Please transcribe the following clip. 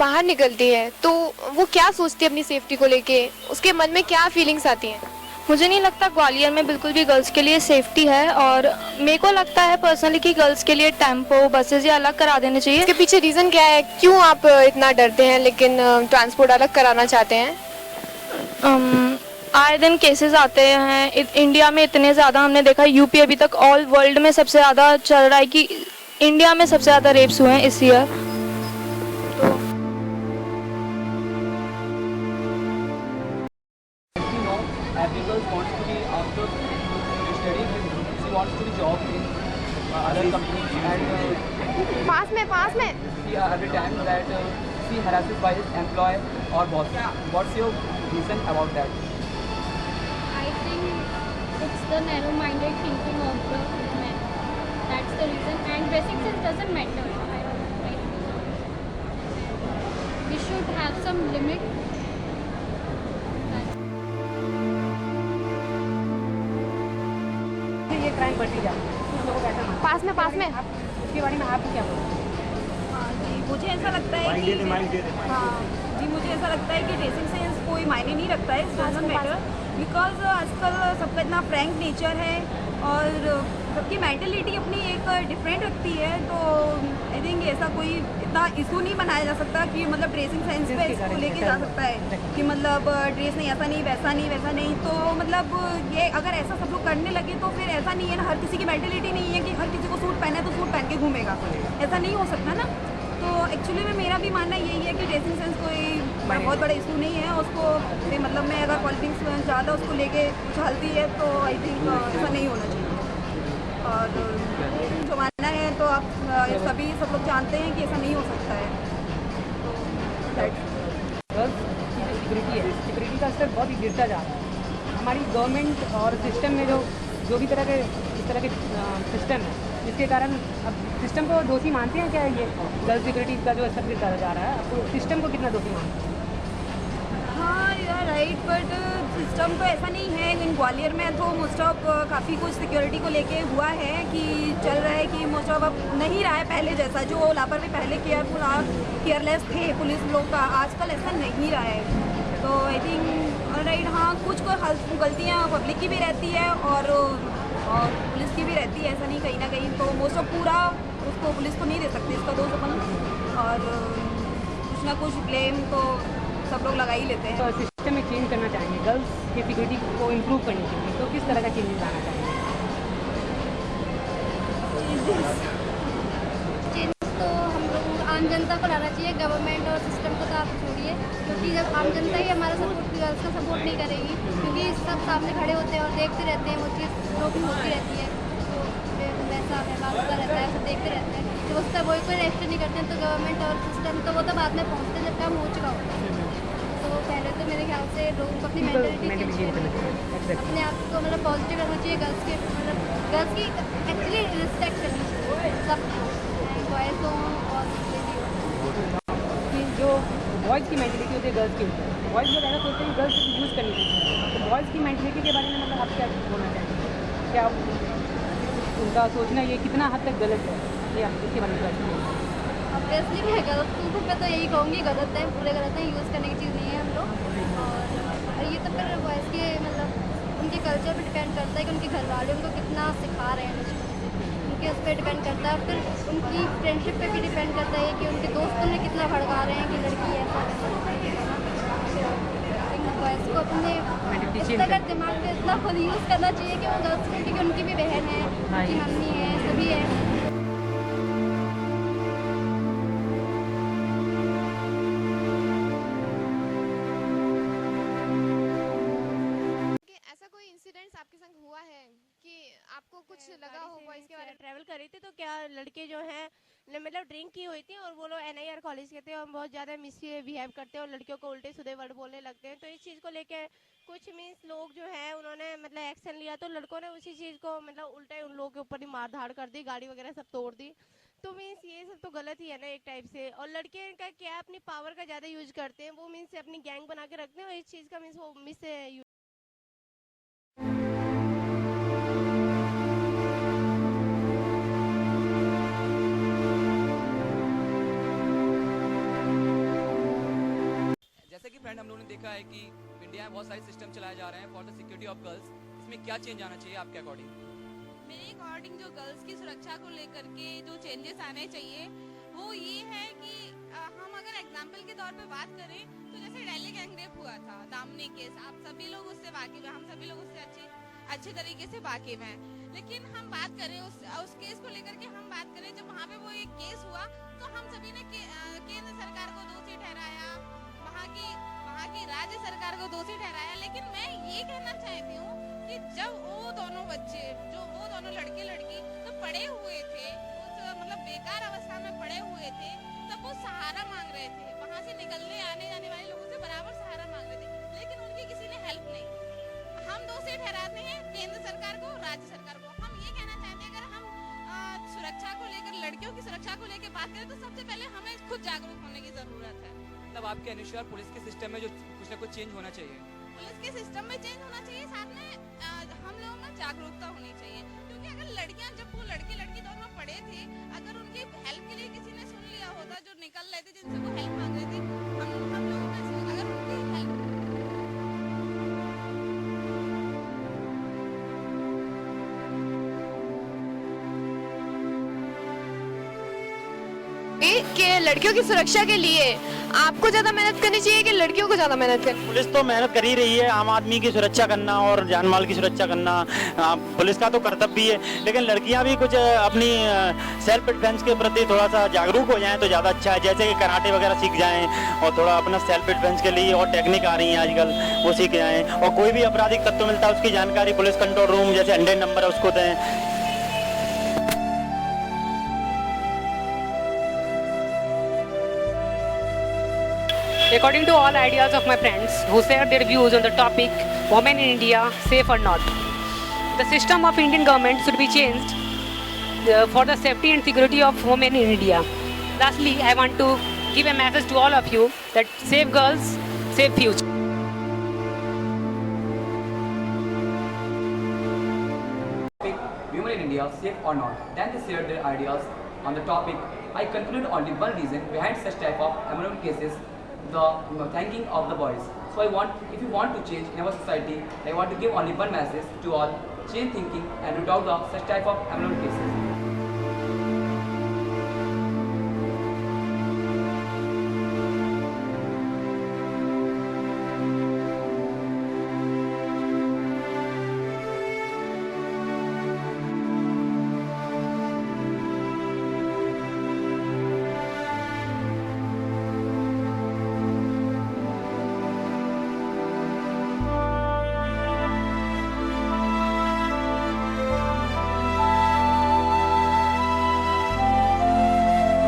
बाहर निकलती है तो वो क्या सोचती है अपनी सेफ्टी को लेके, उसके मन में क्या फीलिंग्स आती हैं? मुझे नहीं लगता ग्वालियर में बिल्कुल भी गर्ल्स के लिए सेफ्टी है, और मेरे को लगता है पर्सनली कि गर्ल्स के लिए टेम्पो बसेस या अलग करा देने चाहिए। इसके पीछे रीज़न क्या है, क्यों आप इतना डरते हैं लेकिन ट्रांसपोर्ट अलग कराना चाहते हैं? आए दिन केसेस आते हैं इंडिया में इतने ज़्यादा, हमने देखा है यूपी अभी तक ऑल वर्ल्ड में सबसे ज़्यादा चल रहा है कि इंडिया में सबसे ज़्यादा रेप्स हुए हैं इस year. Every girl wants to be after studying, she wants to be job in other companies, and पास में she every time that she harasses by his employer or boss. What's your reason about that? I think it's the narrow-minded thinking of the men. That's the reason. And basic sense doesn't matter. Right? We should have some limit. ये crime बढ़ती जा रही है, कुछ लोगों को ऐसा मानते हैं। पास में इसके बारे में आप क्या बोलते हैं? जी मुझे ऐसा लगता है कि जी मुझे ऐसा लगता है कि ड्रेसिंग सेंस कोई मायने नहीं रखता है, डजंट मैटर, बिकॉज आजकल सबका इतना फ्रैंक नेचर है और सबकी मेंटलिटी अपनी एक डिफरेंट रखती है, तो आई थिंक ऐसा कोई इतना इशू नहीं बनाया जा सकता कि मतलब ड्रेसिंग सेंस पे इसको लेके जा सकता है कि मतलब ड्रेस नहीं, ऐसा नहीं वैसा नहीं, तो मतलब ये अगर ऐसा सब लोग करने लगे तो फिर ऐसा नहीं है ना, हर किसी की मेंटलिटी नहीं है कि हर किसी को सूट पहना है तो सूट पहन के घूमेगा, ऐसा नहीं हो सकता ना। तो एक्चुअली में मेरा भी मानना यही है कि ड्रेसिंग सेंस कोई बहुत बड़ा इशू नहीं है, उसको मतलब मैं अगर पॉलिटिक्स में ज़्यादा उसको लेके उछालती है तो आई थिंक ऐसा नहीं होना चाहिए। और जो मानना है तो आप सब लोग जानते हैं कि ऐसा नहीं हो सकता है, तो गर्ल्स की जो सिक्योरिटी है, सिक्योरिटी का स्तर बहुत ही गिरता जा रहा है। हमारी गवर्नमेंट और सिस्टम में जो भी तरह के इस तरह के सिस्टम है, जिसके कारण अब सिस्टम को दोषी मानते हैं क्या ये गर्ल्स सिक्योरिटी का जो स्तर गिरता जा रहा है, आपको सिस्टम को कितना दोषी मानते हैं? हाँ you are right, but system तो ऐसा नहीं है। इन ग्वालियर में तो मोस्ट ऑफ काफ़ी कुछ सिक्योरिटी को लेके हुआ है कि चल रहा है कि मोस्ट ऑफ अब नहीं रहा है पहले जैसा, जो लापरवाही पहले केयरलेस थे पुलिस लोग का, आजकल ऐसा नहीं रहा है। तो आई थिंक राइट, हाँ कुछ गलतियाँ पब्लिक की भी रहती है और पुलिस की भी रहती है, ऐसा नहीं कहीं ना कहीं, तो मोस्ट ऑफ पूरा उसको पुलिस को नहीं दे सकते इसका दोष अपन, और कुछ ना कुछ ब्लेम तो सब लोग लगा ही लेते हैं। तो सिस्टम में चेंज करना चाहेंगे, गर्ल्स की सिक्योरिटी को इम्प्रूव करने के लिए, तो किस तरह का चेंजेस लाना चाहेंगे? चेंज तो हम लोग आम जनता को लाना चाहिए, गवर्नमेंट और सिस्टम को तो आप छोड़िए, क्योंकि जब आम जनता ही हमारा सपोर्ट गर्ल्स का सपोर्ट नहीं करेगी, क्योंकि सब सामने खड़े होते हैं और देखते रहते हैं, वो चीज़ जो भी होती रहती है, तो वैसा व्यवहार होता रहता है, सब देखते रहते हैं, तो उसका कोई एक्शन नहीं करते हैं, तो गवर्नमेंट और सिस्टम तो वो तो बाद में पहुँचते हैं जब काम हो चुका होता है। तो पहले तो मेरे ख्याल से लोगों को अपनी मेंटलिटी चेंज करनी चाहिए, अपने आप को मतलब पॉजिटिव रखना चाहिए, गर्ल्स के मतलब गर्ल्स की एक्चुअली रिस्पेक्ट करनी चाहिए, सब बॉयज़ हो और लेडी हो। कि जो बॉयज़ की मेंटलिटी होती है गर्ल्स के ऊपर, बॉयज़ लोग ऐसा सोचते हैं कि गर्ल्स यूज़ करनी चाहिए, तो बॉयज़ की मेंटलिटी के बारे में मतलब आप क्या बोलना चाहेंगे? क्या उनका सोचना ये कितना हद तक गलत है, ये आप इसके बारे में क्या बोलते हैं? ऑब्वियसली मैं गलत मैं तो यही कहूँगी, गलत है, पूरे गलत है, यूज़ करने की चीज़ नहीं है हम लोग, और ये तो फिर बॉयज़ के मतलब उनके कल्चर पे डिपेंड करता है कि उनके घर वाले उनको कितना सिखा रहे हैं बचपन से, उनके उस पर डिपेंड करता है, और फिर उनकी फ्रेंडशिप पे भी डिपेंड करता है कि उनके दोस्त उन्हें कितना भड़का रहे हैं कि लड़की ऐसा बॉयज़ को अपने इस तरह दिमाग में इतना खुद यूज़ करना चाहिए कि वो गर्ल्स को, क्योंकि उनकी भी बहन है, उनकी मम्मी है, सभी है। ऐसा कोई इंसिडेंट आपके संग हुआ है कि आपको कुछ लगा हो बॉयज़ के बारे में? ट्रैवल कर रही थी तो क्या लड़के जो हैं मतलब ड्रिंक की हुई थी और वो लोग NIR कॉलेज के थे और बहुत ज़्यादा मिसबिहेव करते हैं और लड़कियों को उल्टे सीधे वर्ड बोलने लगते हैं, तो इस चीज़ को लेके कुछ मीन्स लोग जो हैं उन्होंने मतलब एक्शन लिया, तो लड़कों ने उसी चीज़ को मतलब उल्टे उन लोगों के ऊपर ही मार धाड़ कर दी, गाड़ी वगैरह सब तोड़ दी, तो मीन्स ये सब तो गलत ही है ना एक टाइप से। और लड़के का क्या अपनी पावर का ज़्यादा यूज करते हैं, वो मीन्स अपनी गैंग बना के रखते हैं और इस चीज़ का मीन्स वो मिस गवर्नमेंट हम लोगों ने देखा है कि इंडिया में बहुत सारे सिस्टम चलाए जा रहे हैं for the security of girls, इसमें क्या चेंज आना चाहिए आपके अकॉर्डिंग? मेरे अकॉर्डिंग जो गर्ल्स की सुरक्षा को लेकर के जो चेंजेस आने चाहिए वो ये है कि हम अगर एग्जाम्पल के तौर पे बात करें तो जैसे दिल्ली गैंगरेप हुआ था, दामनी केस, आप सभी लोग उससे वाकिफ हैं, हम सभी लोग उससे अच्छे तरीके से वाकिफ हैं। लेकिन हम बात करें उस केस को लेकर के, हम बात करें जब वहाँ पे वो एक केस हुआ तो हम सभी ने केंद्र सरकार को दोषी ठहराया, वहाँ की राज्य सरकार को दोषी ठहराया। लेकिन मैं ये कहना चाहती हूँ कि जब वो दोनों बच्चे, जो वो दोनों लड़के लड़की तो पड़े हुए थे, मतलब बेकार अवस्था में पड़े हुए थे, तब वो सहारा मांग रहे थे, वहाँ से निकलने आने जाने वाले लोगों से बराबर सहारा मांग रहे थे, लेकिन उनकी किसी ने हेल्प नहीं। हम दोषी ठहराते हैं केंद्र सरकार को, राज्य सरकार को। हम ये कहना चाहते हैं अगर हम सुरक्षा को लेकर, लड़कियों की सुरक्षा को लेकर बात करें तो सबसे पहले हमें खुद जागरूक होने की जरूरत है। मतलब आपके अनुसार पुलिस के सिस्टम में जो कुछ ना कुछ चेंज होना चाहिए? पुलिस के सिस्टम में चेंज होना चाहिए, साथ में हम लोगों में जागरूकता होनी चाहिए, क्योंकि अगर लड़कियां, जब वो लड़की दोनों पढ़े थे, अगर उनकी हेल्प के लिए किसी ने सुन लिया होता, जो निकल रहे थे, जिनसे वो हेल्प मांग रहे थे, हम लोगों में से अगर उनकी हेल्प कि लड़कियों की सुरक्षा के लिए आपको ज्यादा मेहनत करनी चाहिए कि लड़कियों को ज्यादा मेहनत करनी? पुलिस तो मेहनत कर ही रही है, आम आदमी की सुरक्षा करना और जान माल की सुरक्षा करना पुलिस का तो कर्तव्य भी है, लेकिन लड़कियां भी कुछ अपनी सेल्फ डिफेंस के प्रति थोड़ा सा जागरूक हो जाएं तो ज़्यादा अच्छा है। जैसे कि कराटे वगैरह सीख जाएं और थोड़ा अपना सेल्फ डिफेंस के लिए और टेक्निक आ रही हैं आजकल, वो सीख जाएं, और कोई भी आपराधिक तत्व मिलता है उसकी जानकारी पुलिस कंट्रोल रूम जैसे 100 नंबर है उसको दें। According to all ideas of my friends who shared their views on the topic women in India safe or not, the system of Indian government should be changed for the safety and security of women in India. Lastly, I want to give a message to all of you that save girls, save future. Women in India safe or not? Then they shared their ideas on the topic. I concluded only one reason behind such type of emergent cases: the thanking of the boys. So if you want to change in our society, I want to give only one message to all: change thinking and root out the such type of emergent cases.